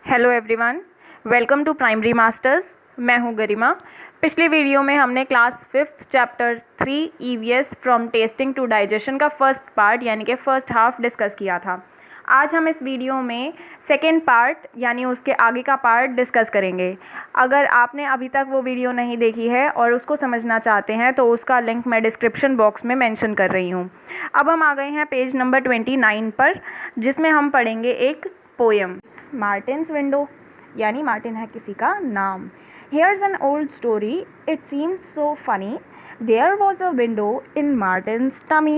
Hello everyone, welcome to primary masters. मैं हूं गरिमा। पिछले वीडियो में हमने class 5th chapter 3 EVS from tasting to digestion का फर्स्ट पार्ट यानी कि फर्स्ट हाफ डिस्कस किया था। आज हम इस वीडियो में सेकेंड पार्ट यानी उसके आगे का पार्ट डिस्कस करेंगे। अगर आपने अभी तक वो वीडियो नहीं देखी है और उसको समझना चाहते हैं तो उसका लिंक मैं डिस्क्रिप्शन बॉक्स में मेंशन कर रही हूँ। अब हम आ गए हैं पेज नंबर 29 पर, जिसमें हम पढ़ेंगे एक पोएम, मार्टिन्स विंडो, यानी मार्टिन है किसी का नाम। Here's an old story, it seems so funny. There was a window in Martin's tummy.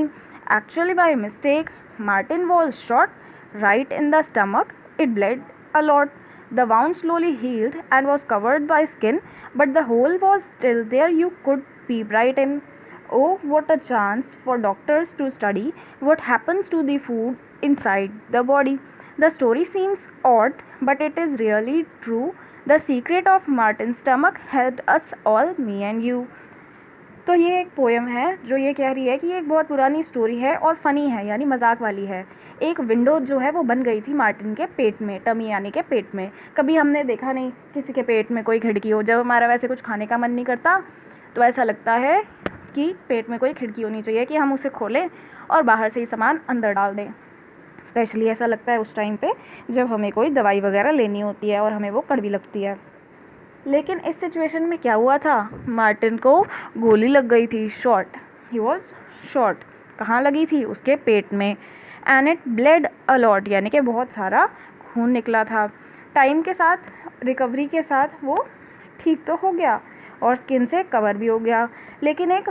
Actually, by mistake, Martin was shot right in the stomach. It bled a lot. The wound slowly healed and was covered by skin, but the hole was still there. You could peep right in. Oh, what a chance for doctors to study what happens to the food inside the body. The story seems odd, but it is really true. The secret of Martin's stomach helped us all, me and you. तो ये एक poem है जो ये कह रही है कि ये एक बहुत पुरानी स्टोरी है और फ़नी है, यानी मजाक वाली है। एक विंडो जो है वो बन गई थी मार्टिन के पेट में, टमी यानी के पेट में। कभी हमने देखा नहीं किसी के पेट में कोई खिड़की हो। जब हमारा वैसे कुछ खाने का मन नहीं करता तो ऐसा लगता है कि पेट में कोई खिड़की होनी चाहिए कि हम उसे खोलें और बाहर से ही सामान अंदर डाल दें। स्पेशली ऐसा लगता है उस टाइम पे जब हमें कोई दवाई वगैरह लेनी होती है और हमें वो कड़वी लगती है। लेकिन इस सिचुएशन में क्या हुआ था, मार्टिन को गोली लग गई थी, शॉट। He was shot. कहाँ लगी थी? उसके पेट में। And it blade a lot, यानी कि बहुत सारा खून निकला था। टाइम के साथ, रिकवरी के साथ वो ठीक तो हो गया और स्किन से कवर भी हो गया, लेकिन एक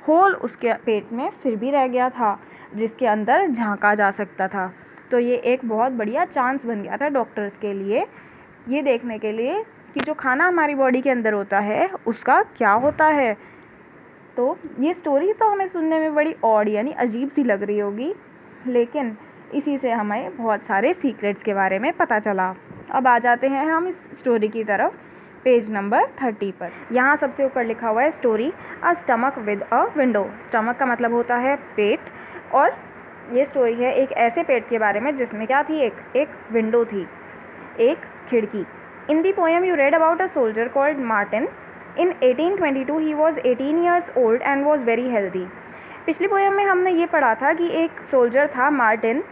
होल उसके पेट में फिर भी रह गया था जिसके अंदर झांका जा सकता था। तो ये एक बहुत बढ़िया चांस बन गया था डॉक्टर्स के लिए, ये देखने के लिए कि जो खाना हमारी बॉडी के अंदर होता है उसका क्या होता है। तो ये स्टोरी तो हमें सुनने में बड़ी ऑड यानी अजीब सी लग रही होगी, लेकिन इसी से हमें बहुत सारे सीक्रेट्स के बारे में पता चला। अब आ जाते हैं हम इस स्टोरी की तरफ, पेज नंबर 30 पर। यहाँ सबसे ऊपर लिखा हुआ है story a stomach with a window. Stomach का मतलब होता है पेट, और ये स्टोरी है एक ऐसे पेट के बारे में जिसमें क्या थी, एक विंडो थी, एक खिड़की। In the poem you read about a soldier called Martin. In 1822 he was 18 years old and was very healthy. पिछली पोएम में हमने ये पढ़ा था कि एक सोल्जर था मार्टिन,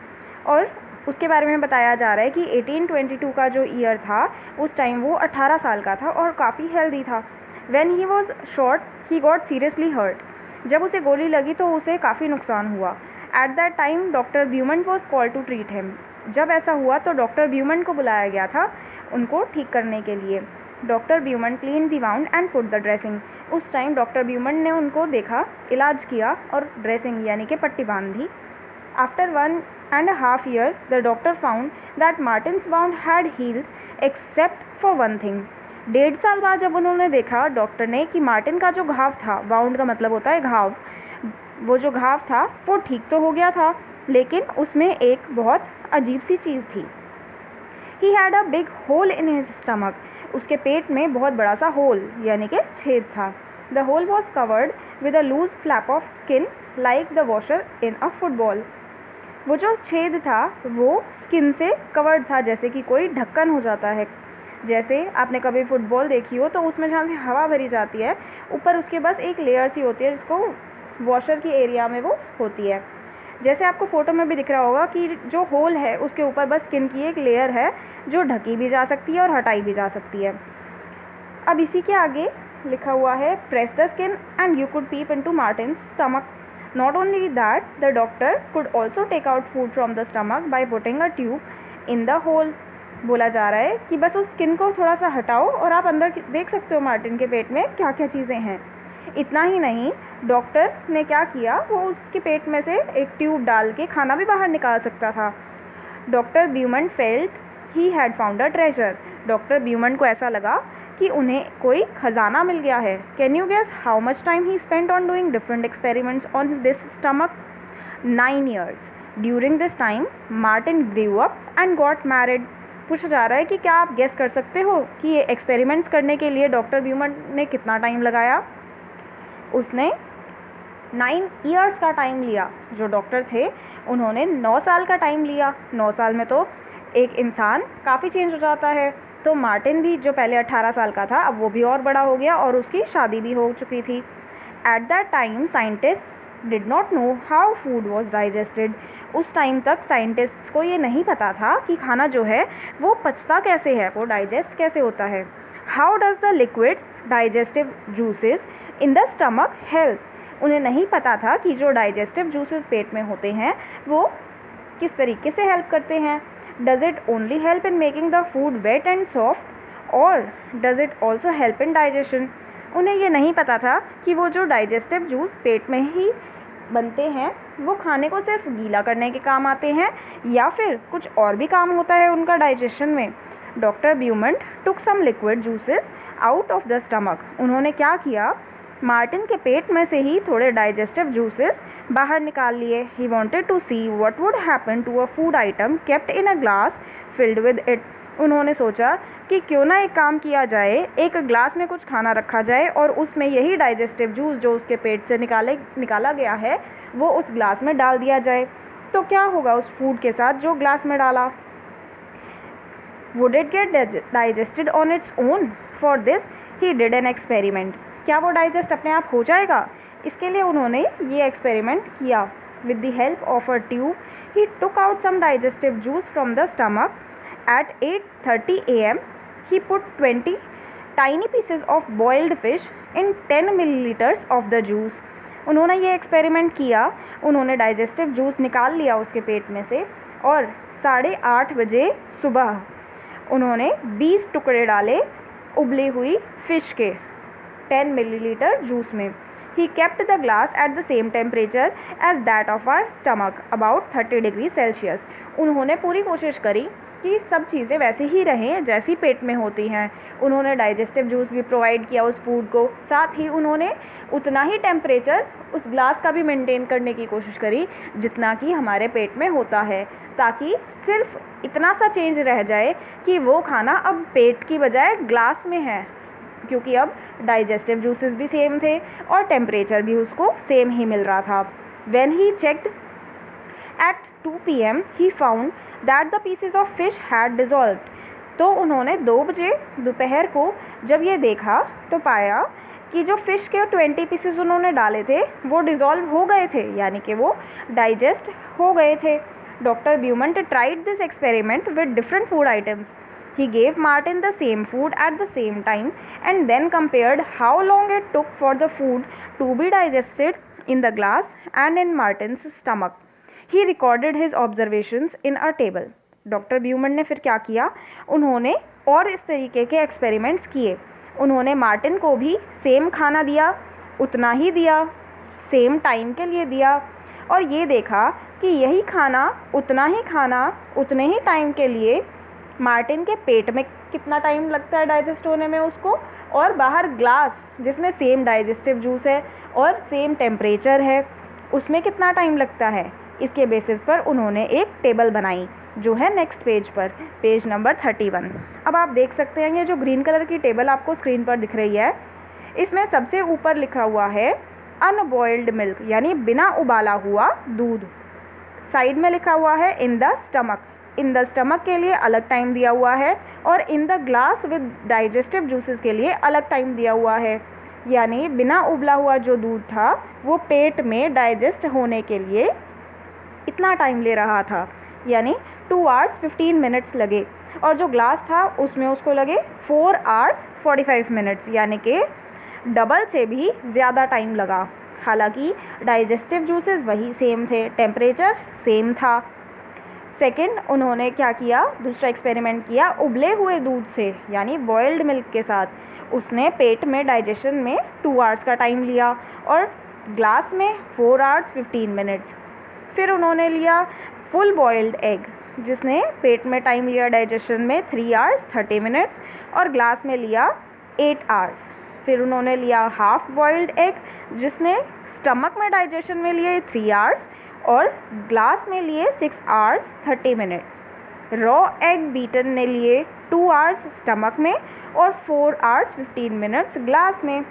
और उसके बारे में बताया जा रहा है कि 1822 का जो ईयर था उस टाइम वो 18 साल का था और काफ़ी हेल्दी था। When he was shot he got seriously hurt. जब उसे गोली लगी तो उसे काफ़ी नुकसान हुआ। At that time doctor Beaumont was called to treat him. जब ऐसा हुआ तो डॉक्टर ब्यूमंट को बुलाया गया था उनको ठीक करने के लिए। Doctor Beaumont clean the wound and put the dressing. उस टाइम डॉक्टर ब्यूमंट ने उनको देखा, इलाज किया और ड्रेसिंग यानी कि पट्टी बांध दी। After 1.5 year, the doctor found that Martin's wound had healed except for one thing. 1.5 साल बाद जब उन्होंने देखा डॉक्टर ने कि मार्टिन का जो घाव था, वाउंड का मतलब होता है घाव, वो जो घाव था वो ठीक तो हो गया था, लेकिन उसमें एक बहुत अजीब सी चीज़ थी। He had a big hole in his stomach. उसके पेट में बहुत बड़ा सा होल यानी कि छेद था। The hole was covered with a loose flap of skin like the washer in a football. वो जो छेद था वो स्किन से कवर्ड था, जैसे कि कोई ढक्कन हो जाता है। जैसे आपने कभी फुटबॉल देखी हो तो उसमें जहाँ से हवा भरी जाती है ऊपर उसके बस एक लेयर सी होती है जिसको वॉशर की एरिया में वो होती है। जैसे आपको फ़ोटो में भी दिख रहा होगा कि जो होल है उसके ऊपर बस स्किन की एक लेयर है जो ढकी भी जा सकती है और हटाई भी जा सकती है। अब इसी के आगे लिखा हुआ है press the skin and you could peep into Martin's stomach. Not only that, the doctor could also take out food from the stomach by putting a tube in the hole. बोला जा रहा है कि बस उस स्किन को थोड़ा सा हटाओ और आप अंदर देख सकते हो मार्टिन के पेट में क्या क्या चीज़ें हैं। इतना ही नहीं, डॉक्टर ने क्या किया, वो उसके पेट में से एक ट्यूब डाल के खाना भी बाहर निकाल सकता था। Doctor Beaumont felt he had found a treasure. Doctor Beaumont को ऐसा लगा कि उन्हें कोई खजाना मिल गया है। Can you guess how much time he spent on doing different experiments on this stomach? 9 years. During this time Martin grew up and got married. पूछा जा रहा है कि क्या आप गेस कर सकते हो कि ये एक्सपेरिमेंट्स करने के लिए डॉक्टर ब्यूमंट ने कितना टाइम लगाया? उसने 9 years का टाइम लिया। जो डॉक्टर थे उन्होंने 9 साल का टाइम लिया। 9 साल में तो एक इंसान काफ़ी चेंज हो जाता है। तो मार्टिन भी जो पहले 18 साल का था, अब वो भी और बड़ा हो गया और उसकी शादी भी हो चुकी थी। Eight that time scientist did not know how food was digested. उस टाइम तक साइंटिस्ट्स को ये नहीं पता था कि खाना जो है वो पचता कैसे है, वो डाइजेस्ट कैसे होता है। How does the liquid digestive juices in the stomach help. उन्हें नहीं पता था कि जो डाइजेस्टिव जूसेस पेट में होते हैं वो किस तरीके से हेल्प करते हैं। Does it only help in making the food wet and soft और does it also help in digestion. उन्हें ये नहीं पता था कि वो जो डाइजेस्टिव जूस पेट में ही बनते हैं वो खाने को सिर्फ गीला करने के काम आते हैं या फिर कुछ और भी काम होता है उनका डाइजेशन में। Doctor Beaumont took some liquid juices out of the stomach. उन्होंने क्या किया, मार्टिन के पेट में से ही थोड़े डाइजेस्टिव जूसेस बाहर निकाल लिए। He wanted to see what would happen to a food item kept in a glass filled with it. उन्होंने सोचा कि क्यों ना एक काम किया जाए, एक ग्लास में कुछ खाना रखा जाए और उसमें यही डाइजेस्टिव जूस जो उसके पेट से निकाला गया है वो उस ग्लास में डाल दिया जाए। तो क्या होगा उस फूड के साथ जो ग्लास में डाला। Would it get digested on its own. For this he did an experiment. क्या वो डाइजेस्ट अपने आप हो जाएगा, इसके लिए उन्होंने ये एक्सपेरिमेंट किया। With the help of a tube he took out some digestive juice from the stomach. At 8:30 a.m. he put 20 tiny pieces of boiled fish in 10 milliliters of the juice. उन्होंने ये एक्सपेरिमेंट किया। उन्होंने digestive juice निकाल लिया उसके पेट में से और 8:30 बजे सुबह उन्होंने 20 टुकड़े डाले उबली हुई फ़िश के 10 मिलीलीटर जूस में। He kept the glass at the same temperature as that of our stomach, about 30 degrees Celsius. उन्होंने पूरी कोशिश करी कि सब चीज़ें वैसे ही रहें जैसी पेट में होती हैं। उन्होंने डाइजेस्टिव जूस भी प्रोवाइड किया उस फूड को, साथ ही उन्होंने उतना ही टेम्परेचर उस ग्लास का भी मेंटेन करने की कोशिश करी जितना कि हमारे पेट में होता है, ताकि सिर्फ इतना सा चेंज रह जाए कि वो खाना अब पेट की बजाय ग्लास में है, क्योंकि अब डाइजेस्टिव जूसेस भी सेम थे और टेम्परेचर भी उसको सेम ही मिल रहा था। When he checked at 2 PM he found that the pieces of fish had dissolved. तो उन्होंने 2 बजे दोपहर को जब ये देखा तो पाया कि जो फ़िश के 20 पीसेस उन्होंने डाले थे वो डिज़ोल्व हो गए थे, यानी कि वो डाइजेस्ट हो गए थे। Doctor Beaumont tried this experiment with different food items. He gave Martin the same food at the same time and then compared how long it took for the food to be digested in the glass and in Martin's stomach. He recorded his observations in a table. Doctor Beaumont ने फिर क्या किया, उन्होंने और इस तरीके के experiments किए। उन्होंने मार्टिन को भी सेम खाना दिया, उतना ही दिया, सेम टाइम के लिए दिया और ये देखा कि यही खाना उतने ही टाइम के लिए मार्टिन के पेट में कितना टाइम लगता है डाइजेस्ट होने में उसको, और बाहर ग्लास जिसमें सेम डाइजेस्टिव जूस है और सेम टेम्परेचर है उसमें कितना टाइम लगता है। इसके बेसिस पर उन्होंने एक टेबल बनाई जो है नेक्स्ट पेज पर, पेज नंबर 31। अब आप देख सकते हैं ये जो ग्रीन कलर की टेबल आपको स्क्रीन पर दिख रही है, इसमें सबसे ऊपर लिखा हुआ है अनबॉइल्ड मिल्क, यानी बिना उबाला हुआ दूध। साइड में लिखा हुआ है इन the stomach. In the stomach के लिए अलग टाइम दिया हुआ है और in the glass with digestive juices के लिए अलग टाइम दिया हुआ है, यानी बिना उबला हुआ जो दूध था वो पेट में डाइजेस्ट होने के लिए इतना टाइम ले रहा था, यानी 2 hours 15 minutes लगे, और जो ग्लास था उसमें उसको लगे 4 hours 45 minutes, यानी कि डबल से भी ज़्यादा टाइम लगा। हालांकि डाइजेस्टिव जूसेस वही सेम थे, टेम्परेचर सेम था। सेकंड, उन्होंने क्या किया, दूसरा एक्सपेरिमेंट किया उबले हुए दूध से, यानी बॉइल्ड मिल्क के साथ। उसने पेट में डाइजेशन में 2 hours का टाइम लिया और ग्लास में 4 hours 15 minutes। फिर उन्होंने लिया फुल बॉइल्ड एग जिसने पेट में टाइम लिया डाइजेशन में 3 hours 30 minutes और ग्लास में लिया 8 hours। फिर उन्होंने लिया हाफ बॉइल्ड एग जिसने स्टमक में डाइजेशन में लिए 3 hours और ग्लास में लिए 6 hours 30 minutes। Raw egg beaten ने लिए 2 hours स्टमक में और 4 hours 15 minutes ग्लास में।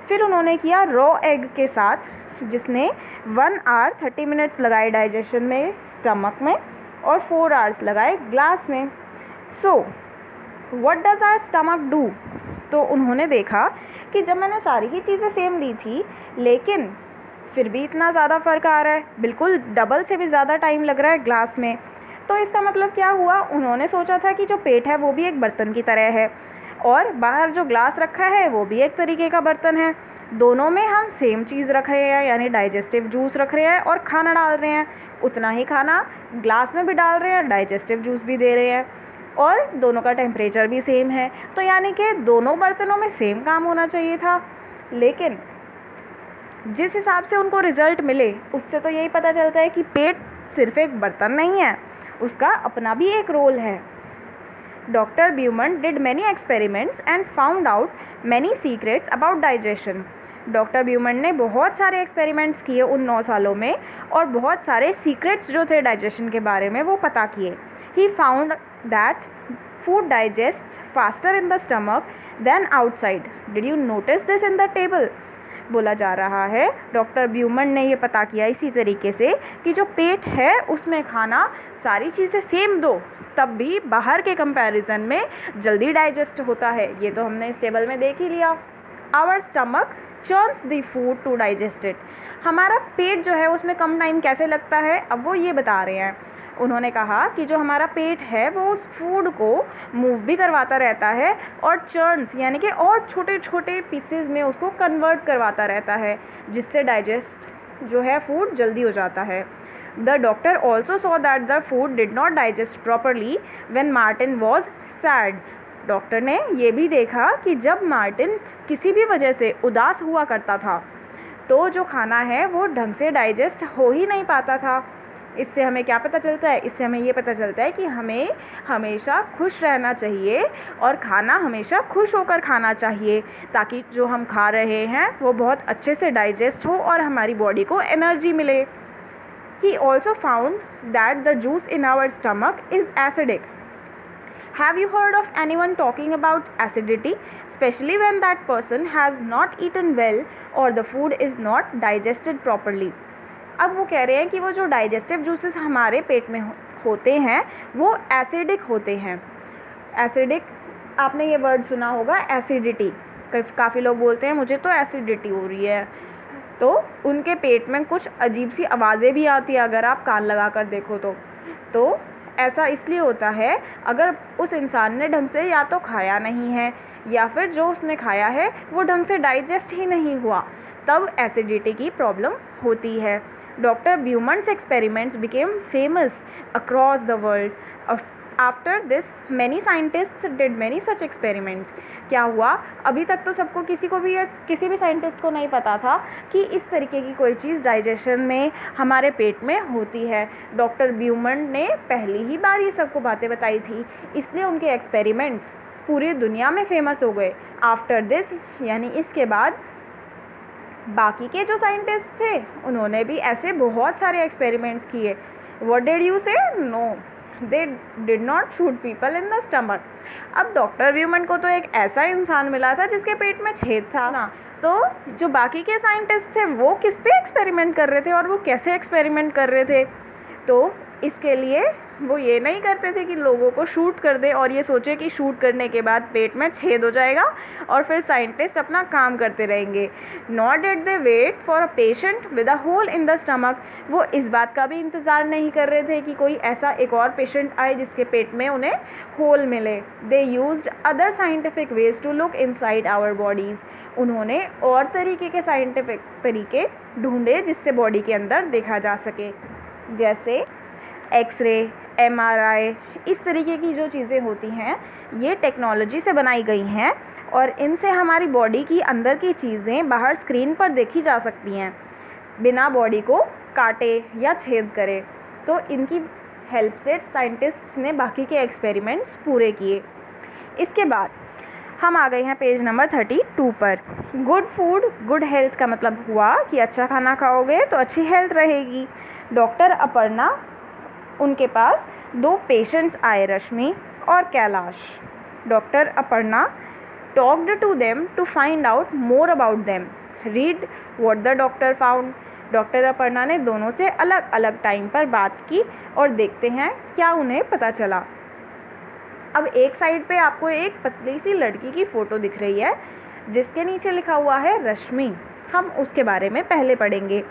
फिर उन्होंने किया रॉ एग के साथ जिसने 1 hour 30 minutes लगाए डाइजेशन में स्टमक में और 4 आवर्स लगाए ग्लास में। So what does our stomach do? तो उन्होंने देखा कि जब मैंने सारी ही चीज़ें सेम ली थी लेकिन फिर भी इतना ज़्यादा फ़र्क आ रहा है, बिल्कुल डबल से भी ज़्यादा टाइम लग रहा है ग्लास में। तो इसका मतलब क्या हुआ? उन्होंने सोचा था कि जो पेट है वो भी एक बर्तन की तरह है और बाहर जो ग्लास रखा है वो भी एक तरीके का बर्तन है। दोनों में हम सेम चीज़ रख रहे हैं, यानी डाइजेस्टिव जूस रख रहे हैं और खाना डाल रहे हैं। उतना ही खाना ग्लास में भी डाल रहे हैं, डाइजेस्टिव जूस भी दे रहे हैं और दोनों का टेम्परेचर भी सेम है। तो यानी कि दोनों बर्तनों में सेम काम होना चाहिए था। लेकिन जिस हिसाब से उनको रिज़ल्ट मिले उससे तो यही पता चलता है कि पेट सिर्फ एक बर्तन नहीं है, उसका अपना भी एक रोल है। Doctor Beaumont did many experiments and found out many secrets about digestion. Doctor Beaumont ने बहुत सारे एक्सपेरिमेंट्स किए उन 9 सालों में और बहुत सारे सीक्रेट्स जो थे डाइजेशन के बारे में वो पता किए। He found that food digests faster in the stomach than outside. Did you notice this in the table? बोला जा रहा है डॉक्टर ब्यूमन ने ये पता किया इसी तरीके से कि जो पेट है उसमें खाना सारी चीज़ें सेम दो तब भी बाहर के कंपैरिजन में जल्दी डाइजेस्ट होता है। ये तो हमने इस टेबल में देख ही लिया। Our stomach churns the food to digest it. हमारा पेट जो है उसमें कम टाइम कैसे लगता है, अब वो ये बता रहे हैं। उन्होंने कहा कि जो हमारा पेट है वो उस फूड को मूव भी करवाता रहता है और चर्न्स यानी कि और छोटे छोटे पीसेस में उसको कन्वर्ट करवाता रहता है जिससे डाइजेस्ट जो है फूड जल्दी हो जाता है। The doctor also saw that the food did not digest properly when Martin was sad. Doctor ने ये भी देखा कि जब मार्टिन किसी भी वजह से उदास हुआ करता था तो जो खाना है वो ढंग से डाइजेस्ट हो ही नहीं पाता था। इससे हमें क्या पता चलता है? इससे हमें ये पता चलता है कि हमें हमेशा खुश रहना चाहिए और खाना हमेशा खुश होकर खाना चाहिए ताकि जो हम खा रहे हैं वो बहुत अच्छे से डाइजेस्ट हो और हमारी बॉडी को एनर्जी मिले। He also found that the juice in our stomach is acidic. Have you heard of anyone talking about acidity, especially when that person has not eaten well or the food is not digested properly? अब वो कह रहे हैं कि वो जो digestive juices हमारे पेट में होते हैं वो एसिडिक होते हैं। एसिडिक, आपने ये वर्ड सुना होगा एसिडिटी। काफ़ी लोग बोलते हैं मुझे तो एसिडिटी हो रही है, तो उनके पेट में कुछ अजीब सी आवाज़ें भी आती है अगर आप कान लगा कर देखो तो ऐसा इसलिए होता है अगर उस इंसान ने ढंग से या तो खाया नहीं है या फिर जो उसने खाया है वो ढंग से डाइजेस्ट ही नहीं हुआ, तब एसिडिटी की प्रॉब्लम होती है। Doctor Beaumont's experiments became famous across the world. After this many scientists did many such experiments. क्या हुआ? अभी तक तो सबको किसी भी साइंटिस्ट को नहीं पता था कि इस तरीके की कोई चीज़ डाइजेशन में हमारे पेट में होती है। डॉक्टर ब्यूमन ने पहली ही बार ये सबको बातें बताई थी, इसलिए उनके एक्सपेरिमेंट्स पूरी दुनिया में फेमस हो गए। आफ्टर दिस यानी इसके बाद बाकी के जो साइंटिस्ट थे उन्होंने भी ऐसे बहुत सारे एक्सपेरिमेंट्स किए। What did you say? No, they did not shoot people in the stomach. अब डॉक्टर ब्यूमन को तो एक ऐसा इंसान मिला था जिसके पेट में छेद था ना, तो जो बाकी के साइंटिस्ट थे वो किस पे एक्सपेरिमेंट कर रहे थे और वो कैसे एक्सपेरिमेंट कर रहे थे? तो इसके लिए वो ये नहीं करते थे कि लोगों को शूट कर दे और ये सोचे कि शूट करने के बाद पेट में छेद हो जाएगा और फिर साइंटिस्ट अपना काम करते रहेंगे। Not did they wait for a patient with a hole in the stomach. वो इस बात का भी इंतज़ार नहीं कर रहे थे कि कोई ऐसा एक और पेशेंट आए जिसके पेट में उन्हें होल मिले। They used other scientific ways to look inside our bodies. उन्होंने और तरीके के साइंटिफिक तरीके ढूंढे जिससे बॉडी के अंदर देखा जा सके, जैसे एक्सरे, MRI, इस तरीके की जो चीज़ें होती हैं ये टेक्नोलॉजी से बनाई गई हैं और इनसे हमारी बॉडी की अंदर की चीज़ें बाहर स्क्रीन पर देखी जा सकती हैं बिना बॉडी को काटे या छेद करे। तो इनकी हेल्प से साइंटिस्ट्स ने बाकी के एक्सपेरिमेंट्स पूरे किए। इसके बाद हम आ गए हैं पेज नंबर 32 पर। गुड फूड गुड हेल्थ का मतलब हुआ कि अच्छा खाना खाओगे तो अच्छी हेल्थ रहेगी। डॉक्टर अपर्णा, उनके पास 2 पेशेंट्स आए, रश्मि और Kailash. Doctor Aparna talked to them to find out more about them. Read what the doctor found. Doctor Aparna ने दोनों से अलग अलग टाइम पर बात की और देखते हैं क्या उन्हें पता चला। अब एक साइड पे आपको एक पतली सी लड़की की फ़ोटो दिख रही है जिसके नीचे लिखा हुआ है रश्मि। हम उसके बारे में पहले पढ़ेंगे।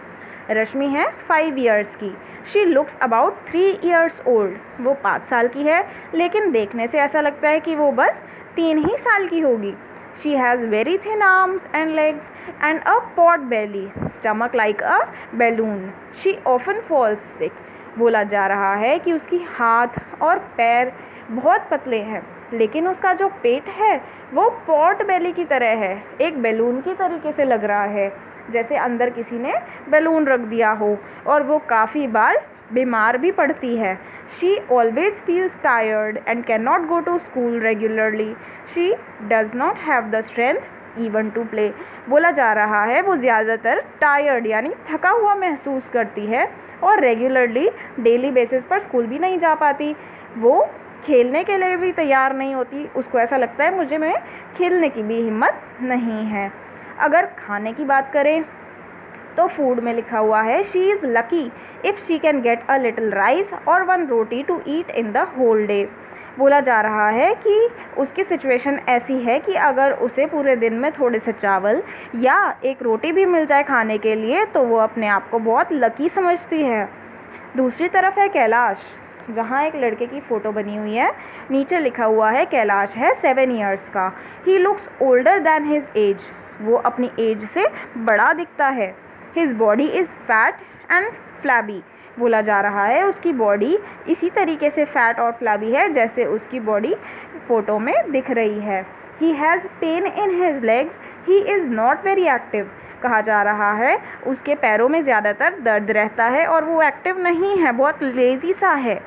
रश्मि है 5 इयर्स की। She looks about 3 years old. वो 5 साल की है, लेकिन देखने से ऐसा लगता है कि वो बस 3 ही साल की होगी। She has very thin arms and legs and a pot belly, stomach like a balloon. She often falls sick. बोला जा रहा है कि उसकी हाथ और पैर बहुत पतले हैं, लेकिन उसका जो पेट है वो पॉट बेली की तरह है, एक बैलून की तरीके से लग रहा है, जैसे अंदर किसी ने बैलून रख दिया हो, और वो काफ़ी बार बीमार भी पड़ती है। She always feels tired and cannot go to school regularly. She does not have the strength even to play. बोला जा रहा है वो ज़्यादातर टायर्ड यानी थका हुआ महसूस करती है और रेगुलरली डेली बेसिस पर स्कूल भी नहीं जा पाती। वो खेलने के लिए भी तैयार नहीं होती। उसको ऐसा लगता है मुझे में खेलने की भी हिम्मत नहीं है। अगर खाने की बात करें तो फूड में लिखा हुआ है she is lucky if she can get a little rice और 1 roti to eat in the whole day. बोला जा रहा है कि उसकी सिचुएशन ऐसी है कि अगर उसे पूरे दिन में थोड़े से चावल या एक रोटी भी मिल जाए खाने के लिए तो वो अपने आप को बहुत लकी समझती है। दूसरी तरफ है कैलाश, जहाँ एक लड़के की फ़ोटो बनी हुई है। नीचे लिखा हुआ है कैलाश है 7 इयर्स का। He looks older than his age. वो अपनी एज से बड़ा दिखता है। His body is fat and flabby. बोला जा रहा है उसकी बॉडी इसी तरीके से फैट और फ्लैबी है जैसे उसकी बॉडी फ़ोटो में दिख रही है। He has pain in his legs. He is not very active. कहा जा रहा है उसके पैरों में ज़्यादातर दर्द रहता है और वो एक्टिव नहीं है, बहुत लेज़ी सा है।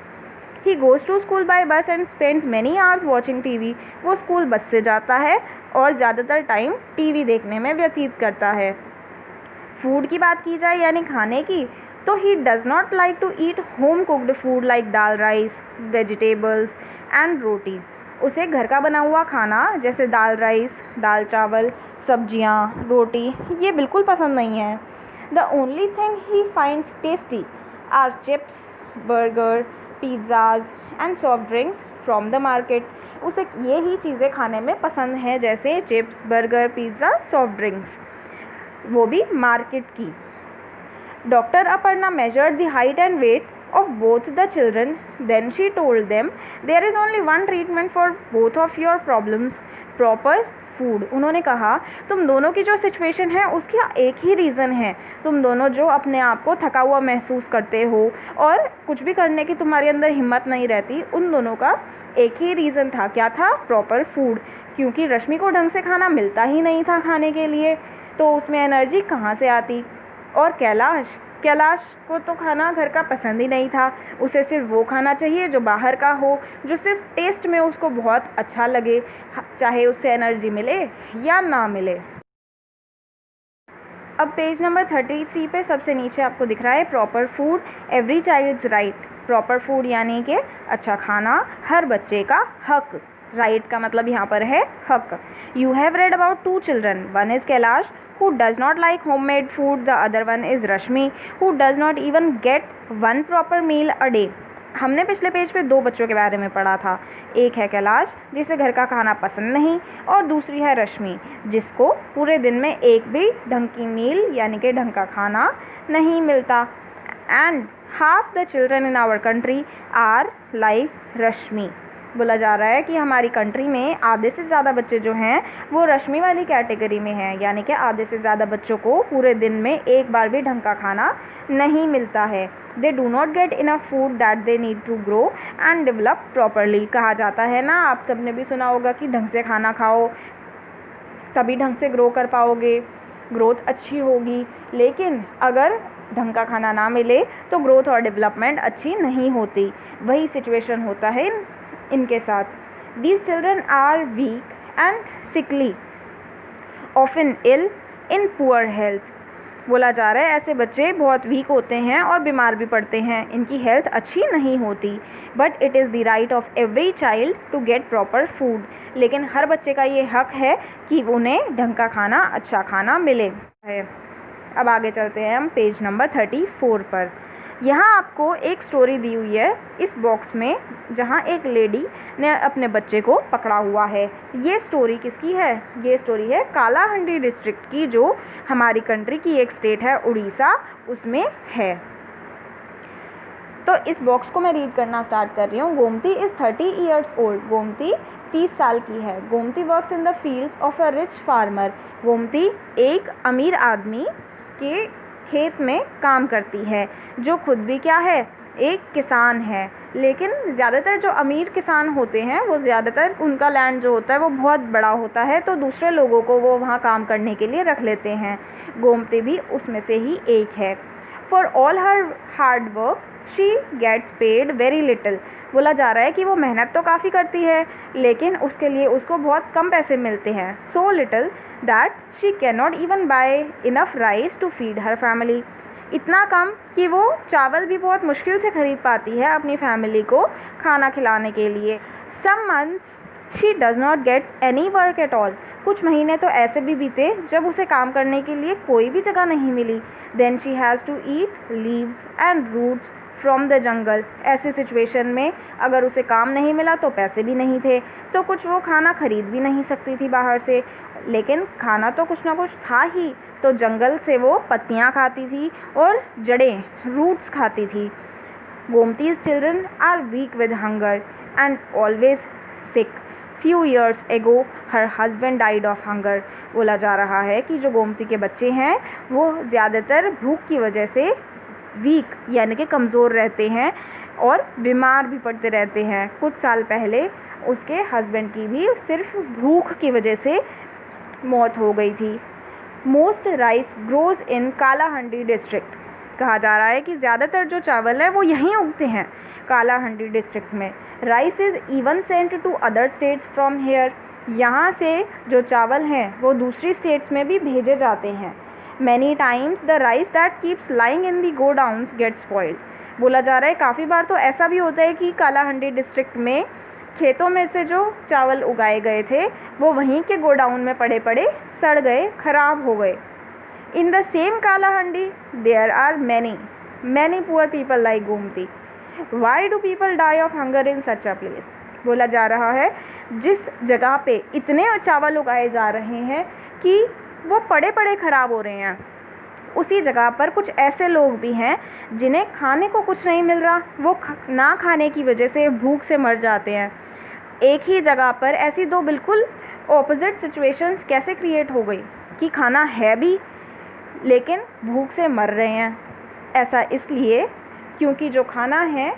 He goes to school by bus and spends many hours watching TV. वो स्कूल बस से जाता है और ज़्यादातर टाइम टीवी देखने में व्यतीत करता है। फूड की बात की जाए यानी खाने की, तो he does not like to eat home cooked food like dal rice, vegetables and roti. उसे घर का बना हुआ खाना जैसे दाल राइस, दाल चावल, सब्जियां, रोटी ये बिल्कुल पसंद नहीं है। The only thing he finds tasty are chips, burgers, pizzas and soft drinks from the market. उसे ये ही चीज़ें खाने में पसंद हैं जैसे chips, burger, pizza, soft drinks, वो भी मार्केट की। Doctor Aparna measured the height and weight of both the children. Then she told them, there is only one treatment for both of your problems, proper food. उन्होंने कहा तुम दोनों की जो situation है उसका एक ही रीज़न है। तुम दोनों जो अपने आप को थका हुआ महसूस करते हो और कुछ भी करने की तुम्हारे अंदर हिम्मत नहीं रहती, उन दोनों का एक ही रीज़न था। क्या था? Proper food. क्योंकि रश्मि को ढंग से खाना मिलता ही नहीं था खाने के लिए, तो उसमें एनर्जी कहाँ से आती। और कैलाश को तो खाना घर का पसंद ही नहीं था। उसे सिर्फ वो खाना चाहिए जो बाहर का हो, जो सिर्फ टेस्ट में उसको बहुत अच्छा लगे, चाहे उससे एनर्जी मिले या ना मिले। अब पेज नंबर 33 पे सबसे नीचे आपको दिख रहा है proper food every child's right. Proper food यानी कि अच्छा खाना हर बच्चे का हक। राइट का मतलब यहाँ पर है हक। You have read about 2 children, one is Kailash who does not like homemade food, the other one is Rashmi who does not even get 1 proper meal a day. हमने पिछले पेज पे 2 बच्चों के बारे में पढ़ा था। एक है कैलाश जिसे घर का खाना पसंद नहीं, और दूसरी है रश्मि जिसको पूरे दिन में एक भी ढंग की मील यानी कि ढंग का खाना नहीं मिलता। And half the children in our country are like Rashmi. बोला जा रहा है कि हमारी कंट्री में आधे से ज़्यादा बच्चे जो हैं वो रश्मि वाली कैटेगरी में हैं, यानी कि आधे से ज़्यादा बच्चों को पूरे दिन में एक बार भी ढंग का खाना नहीं मिलता है। They do not get enough food that they need to grow and develop properly. कहा जाता है ना, आप सबने भी सुना होगा कि ढंग से खाना खाओ तभी ढंग से ग्रो कर पाओगे, ग्रोथ अच्छी होगी। लेकिन अगर ढंग का खाना ना मिले तो ग्रोथ और डेवलपमेंट अच्छी नहीं होती। वही सिचुएशन होता है इनके साथ। These children are weak and sickly, often ill, in poor health. बोला जा रहा है ऐसे बच्चे बहुत वीक होते हैं और बीमार भी पड़ते हैं, इनकी हेल्थ अच्छी नहीं होती। But it is the right of every child to get proper food. लेकिन हर बच्चे का ये हक है कि उन्हें ढंग का खाना, अच्छा खाना मिले है। अब आगे चलते हैं हम पेज नंबर 34 पर। यहाँ आपको एक स्टोरी दी हुई है इस बॉक्स में, जहाँ एक लेडी ने अपने बच्चे को पकड़ा हुआ है। ये स्टोरी किसकी है? ये स्टोरी है कालाहांडी डिस्ट्रिक्ट की, जो हमारी कंट्री की एक स्टेट है उड़ीसा, उसमें है। तो इस बॉक्स को मैं रीड करना स्टार्ट कर रही हूँ। Gomti is 30 years old. Gomti 30 साल की है। Gomti works in the fields of a rich farmer. Gomti एक अमीर आदमी के खेत में काम करती है, जो खुद भी क्या है? एक किसान है। लेकिन ज़्यादातर जो अमीर किसान होते हैं वो ज़्यादातर उनका लैंड जो होता है वो बहुत बड़ा होता है, तो दूसरे लोगों को वो वहाँ काम करने के लिए रख लेते हैं। गोमती भी उसमें से ही एक है। For all her hard work she gets paid very little. बोला जा रहा है कि वो मेहनत तो काफ़ी करती है, लेकिन उसके लिए उसको बहुत कम पैसे मिलते हैं। So little that she can not even buy enough rice to feed her family. इतना कम कि वो चावल भी बहुत मुश्किल से खरीद पाती है अपनी फैमिली को खाना खिलाने के लिए। Some months she does not get any work at all. कुछ महीने तो ऐसे भी बीते जब उसे काम करने के लिए कोई भी जगह नहीं मिली। Then she has to eat leaves and roots from the jungle. ऐसी सिचुएशन में अगर उसे काम नहीं मिला तो पैसे भी नहीं थे, तो कुछ वो खाना खरीद भी नहीं सकती थी बाहर से, लेकिन खाना तो कुछ ना कुछ था ही। तो जंगल से वो पत्तियाँ खाती थी और जड़ें, रूट्स खाती थी। Gomti's children are weak with hunger and always sick. Few years ago her husband died of hunger. बोला जा रहा है कि जो गोमती के बच्चे हैं वो ज़्यादातर भूख की वजह से वीक यानी कि कमज़ोर रहते हैं और बीमार भी पड़ते रहते हैं। कुछ साल पहले उसके हस्बैंड की भी सिर्फ भूख की वजह से मौत हो गई थी। Most rice grows in Kalahandi district. कहा जा रहा है कि ज़्यादातर जो चावल है वो यहीं उगते हैं कालाहांडी डिस्ट्रिक्ट में। Rice is even sent to other states from here. यहाँ से जो चावल हैं वो दूसरी स्टेट्स में भी भेजे जाते हैं। Many times the rice that keeps lying in the godowns gate spoiled. बोला जा रहा है काफ़ी बार तो ऐसा भी होता है कि कालाहांडी डिस्ट्रिक्ट में खेतों में से जो चावल उगाए गए थे वो वहीं के गोडाउन में पड़े पड़े सड़ गए, ख़राब हो गए। In the same Kalahandi there are many poor people like Gomti. Why do people die of hunger in such a place. बोला जा रहा है जिस जगह पे इतने चावल उगाए जा रहे हैं कि वो पड़े पड़े ख़राब हो रहे हैं, उसी जगह पर कुछ ऐसे लोग भी हैं जिन्हें खाने को कुछ नहीं मिल रहा, वो ना खाने की वजह से भूख से मर जाते हैं। एक ही जगह पर ऐसी दो बिल्कुल ऑपोजिट सिचुएशंस कैसे क्रिएट हो गई कि खाना है भी लेकिन भूख से मर रहे हैं। ऐसा इसलिए क्योंकि जो खाना है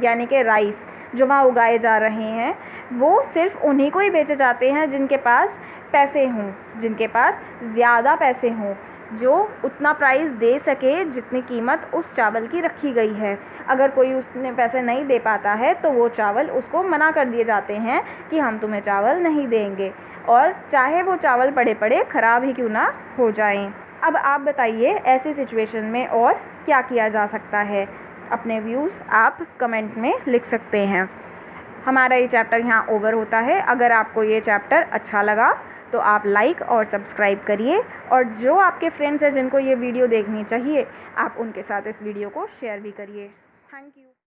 यानी कि राइस जो वहाँ उगाए जा रहे हैं वो सिर्फ उन्हीं को ही बेचे जाते हैं जिनके पास पैसे हों, जिनके पास ज़्यादा पैसे हों, जो उतना प्राइस दे सके जितनी कीमत उस चावल की रखी गई है। अगर कोई उतने पैसे नहीं दे पाता है तो वो चावल उसको मना कर दिए जाते हैं कि हम तुम्हें चावल नहीं देंगे, और चाहे वो चावल पड़े पड़े ख़राब ही क्यों ना हो जाएं। अब आप बताइए ऐसी सिचुएशन में और क्या किया जा सकता है। अपने व्यूज़ आप कमेंट में लिख सकते हैं। हमारा ये चैप्टर यहाँ ओवर होता है। अगर आपको ये चैप्टर अच्छा लगा तो आप लाइक और सब्सक्राइब करिए, और जो आपके फ्रेंड्स हैं जिनको ये वीडियो देखनी चाहिए आप उनके साथ इस वीडियो को शेयर भी करिए। Thank you.